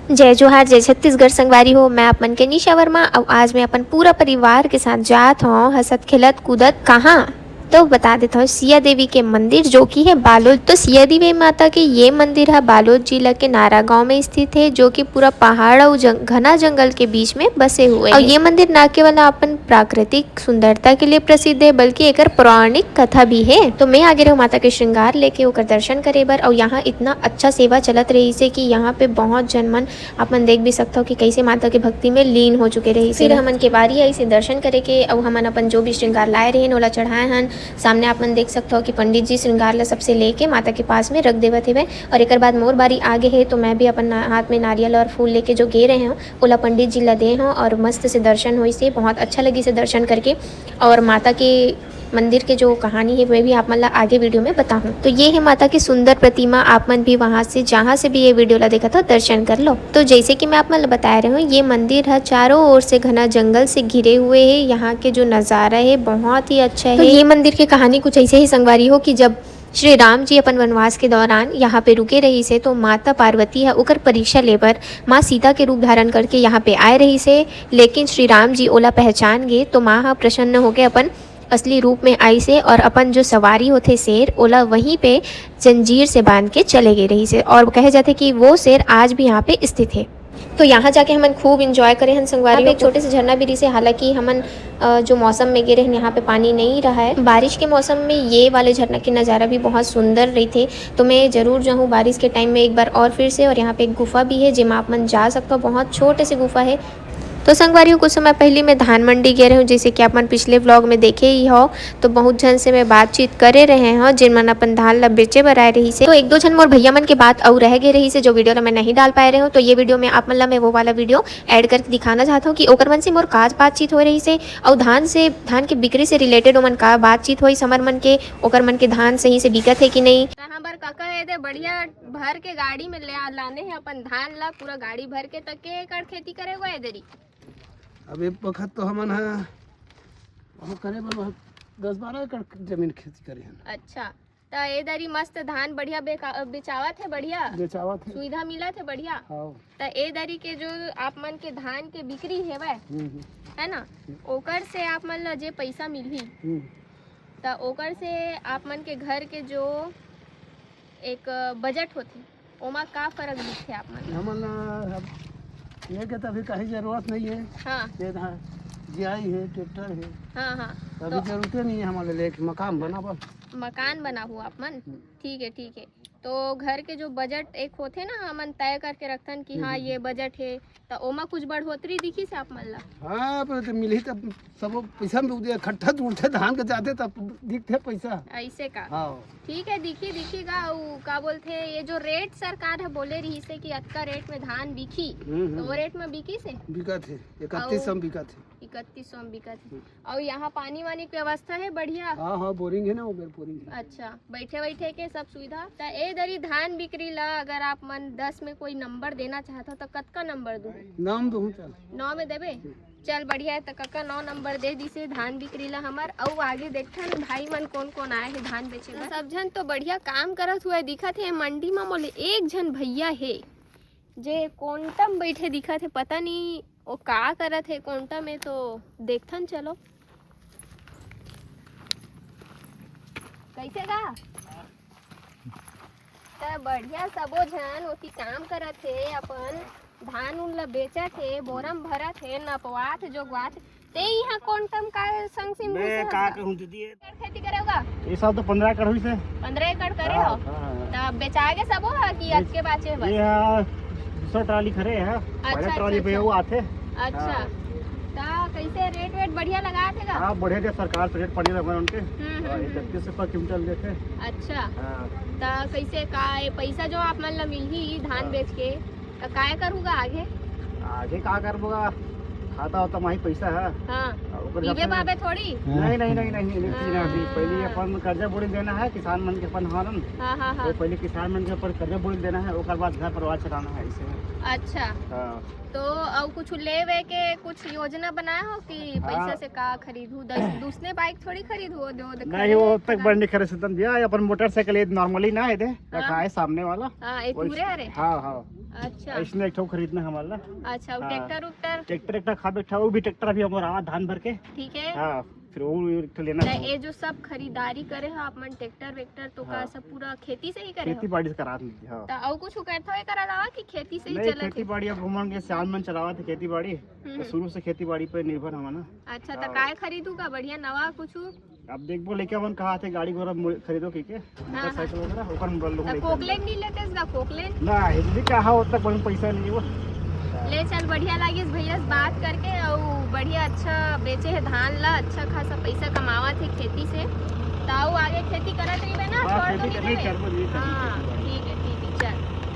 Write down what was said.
जय जोहार जय छत्तीसगढ़ संगवारी हो। मैं अपन के निशा वर्मा और आज मैं अपन पूरा परिवार के साथ जात हूँ हसत खिलत कूदत कहाँ तो बता देता हूँ सिया देवी के मंदिर जो कि है बालोद। तो सिया देवी माता के ये मंदिर है बालोद जिला के नारा गांव में स्थित है जो कि पूरा पहाड़ और घना जंगल के बीच में बसे हुए और ये मंदिर न केवल अपन प्राकृतिक सुंदरता के लिए प्रसिद्ध है बल्कि एक पौराणिक कथा भी है। तो मैं आगे रहूँ माता के श्रृंगार लेके ओकर दर्शन करे बर और यहाँ इतना अच्छा सेवा चलत रही से कि यहाँ पे बहुत जनमन अपन देख भी सकते हो कि कैसे माता के भक्ति में लीन हो चुके रही। फिर हमन के बारी आई से दर्शन करे के और हमन अपन जो भी श्रृंगार लाए रहे ओला चढ़ाए हन। सामने आप मन देख सकते हो कि पंडित जी श्रृंगार ला सबसे लेके माता के पास में रख देवत हेवे और एक बाद मोर बारी आगे है तो मैं भी अपन हाथ में नारियल और फूल लेके जो गे रहे हूँ ओला पंडित जी ला दे हूँ और मस्त से दर्शन हुई से बहुत अच्छा लगी से दर्शन करके। और माता के मंदिर के जो कहानी है वह भी आप मन ला आगे वीडियो में बताऊं। तो ये है माता की सुंदर प्रतिमा। आप मन भी वहां से जहां से भी ये वीडियो ला देखा था दर्शन कर लो। तो जैसे कि मैं आप मन बता रही हूँ ये मंदिर है चारों ओर से घना जंगल से घिरे हुए है। यहाँ के जो नज़ारा है बहुत ही अच्छा है। तो ये मंदिर की कहानी कुछ ऐसे ही संगवारी हो कि जब श्री राम जी अपन वनवास के दौरान यहाँ पे रुके रही से तो माता पार्वती है ओकर परीक्षा लेबर माँ सीता के रूप धारण करके यहाँ पे आए रही से। लेकिन श्री राम जी ओला पहचान गए तो माँ प्रसन्न हो गए अपन असली रूप में आई से और अपन जो सवारी होते शेर ओला वहीं पे जंजीर से बांध के चले गए रही से और कहे जाते कि वो शेर आज भी यहाँ पे स्थित है। तो यहाँ जाके हमन खूब इंजॉय करे हन संगवारी। एक छोटे से झरना भी रही से हालांकि हमन जो मौसम में गिरे हैं यहाँ पे पानी नहीं रहा है। बारिश के मौसम में ये वाले झरना के नज़ारा भी बहुत सुंदर रही थे। तो मैं ज़रूर जाऊँ बारिश के टाइम में एक बार और फिर से। और यहाँ पे एक गुफा भी है जिसमें आप मन जा सकते हो बहुत छोटे से गुफा है। तो संगवारियों कुछ समय पहले मैं धान मंडी गए रही हूँ जैसे कि अपन पिछले व्लॉग में देखे ही हो। तो बहुत जन से मैं बातचीत करे रहे हैं जिन मन अपन धान ला बेचे बर आए रही से। तो एक दो जन मोर भैया मन के बात और रह गए रही से जो वीडियो ला मैं नहीं डाल पाए रहे हूँ। तो ये वीडियो में आप मन ला मैं वो वाला वीडियो ऐड करके दिखाना चाहता हूँ कि ओकर मन से मोर काज बातचीत हो रही से और धान के बिक्री से रिलेटेड ओमन का बातचीत हुई समर मन के ओकर मन के धान सही से बिकत है कि नहीं। काका है दे बढ़िया भर के गाड़ी में लाने हैं अपन धान ला पूरा गाड़ी भर के तक के एकड़ खेती करे हुआ है देरी। अब एक वक्त तो हमन करे 10-12 एकड़ जमीन खेती करे हन। अच्छा तो ए दरी मस्त धान बढ़िया बेचावत है बढ़िया बेचावत है सुविधा मिलत है बढ़िया। हां तो ए दरी के जो आप मन के धान के बिक्री हेवे है ना ओकर से आप मन ला जे पैसा मिलही तो ओकर से आप मन के घर के जो एक बजट होती ओमा का फर्क दिखते आप मन हमन ये के तो अभी कहीं जरूरत नहीं है। हाँ ये जियाई है ट्रैक्टर है। हाँ हाँ अभी जरूरत नहीं है हमारे लिए मकान बना बस मकान बना हुआ आप मन। ठीक है तो घर के जो बजट एक होते ना हमन तय करके रखतन कि हाँ ये बजट है तो ओमा कुछ बढ़ोतरी दिखी से आप मन ला। हाँ पर तो मिली तब सब पैसा में इकट्ठा उठे धान के जाते तब दिखते पैसा ऐसे का। हाँ ठीक है दिखेगा का बोलते ये जो रेट सरकार है बोले रही से कि अतका रेट में धान बिकी तो वो रेट में बिकी से बिका थे 3100 में बिका थे 3100 में बिका थे। और यहाँ पानी वानी की व्यवस्था है बढ़िया। हाँ बोरिंग है ना उधर बोरिंग है। अच्छा बैठे के सब सुविधा। तो ए दरी धान बिक्री ला अगर आप मन 10 में कोई नंबर देना चाहता तो कतका नंबर दो नाम दो चल 9 में देवे चल बढ़िया है। तो कक्का 9 नंबर दे दी से धान बिक्री ला हमार और आगे देखन भाई मन कौन आए है धान बेचे ला। सब जन तो बढ़िया काम करत हुआ दिखत है मंडी में। मोले एक जन भैया है जे कोंटम बैठे दिखत है पता नहीं वो का करत है कोंटा में तो देखथन चलो कैसे गा। तो बढ़िया सबो जन ओती काम करत है अपन धान उन ला बेचत है बोरम भरत है नपवात जोगवात ते यहाँ कोंटम का संग से मैं का कहूं दीदी खेती करेगा ये सब तो 15 एकड़ हुई से 15 एकड़ करे हो तब बेचागे सबो कि आज के बाचे बस ये 200 ट्राली खरे है पहले ट्राली पे वो आते। अच्छा ता कैसे रेट वेट बढ़िया लगा थे का। हां बढ़िया दे सरकार पे रेट पड़ी रहे उनके 31 रुपए क्विंटल देते। अच्छा ता कैसे का पैसा जो आप मन ला मिलही धान बेच के तो काय करूँगा आगे का करबोगा खाता होता माही पैसा है। हाँ पीबे बाबे थोड़ी नहीं पहले अपन कर्जा बोड़ी देना है किसान मन के अपन हारन। हाँ तो पहले किसान मन के ऊपर कर्जा बोड़ी देना है ओकर बाद घर परिवार चलाना है ऐसे। अच्छा तो और कुछ लेवे के कुछ योजना बनाए हो कि पैसा से का खरीदू दूसरे बाइक थोड़ी खरीदू दो नहीं वो तक बड़ नहीं खरीद दिया अपन मोटरसाइकिल नॉर्मली ना है दे रखा है सामने वाला हां एक पूरे अरे हां अच्छा इसमें एक ठो खरीदना है हमारा। अच्छा, हाँ। ट्रैक्टर उक्टर ट्रैक्टर एक खा बैठा, वो भी ट्रैक्टर अभी हमारा आवा धान भर के। ठीक है। हाँ, फिर वो एक ठो लेना तो है। ये जो सब खरीदारी करे हो आप मन ट्रैक्टर वेक्टर तो का हाँ। सब पूरा खेती से ही करे खेती हो? बाड़ी से करा दीजिए। हाँ, तो और कुछ करते हो एकर अलावा कि खेती से ही नहीं चलत खेती है? बाड़ी अब घूमन के साल में चलावा थे खेती बाड़ी, तो शुरू से खेती बाड़ी पे निर्भर हम ना। अच्छा, तो हाँ। काय खरीदू का बढ़िया नवा कुछ? अब देखबो लेके मन कहा थे गाड़ी घोड़ा खरीदो की के मोटरसाइकिल वगैरह ओकर में बोल तो कोकलेन नहीं लेते इसका कोकलेन? ना हिंदी कहा होता कोई पैसा नहीं वो। ले चल, बढ़िया लगी इस भैया से बात करके और बढ़िया अच्छा बेचे है धान ला, अच्छा खासा पैसा कमावा थे खेती से। ताऊ आगे खेती करत रही ना, हाँ, छोड़ दो खेती नहीं नहीं देवे। करबो, नहीं करबो। हाँ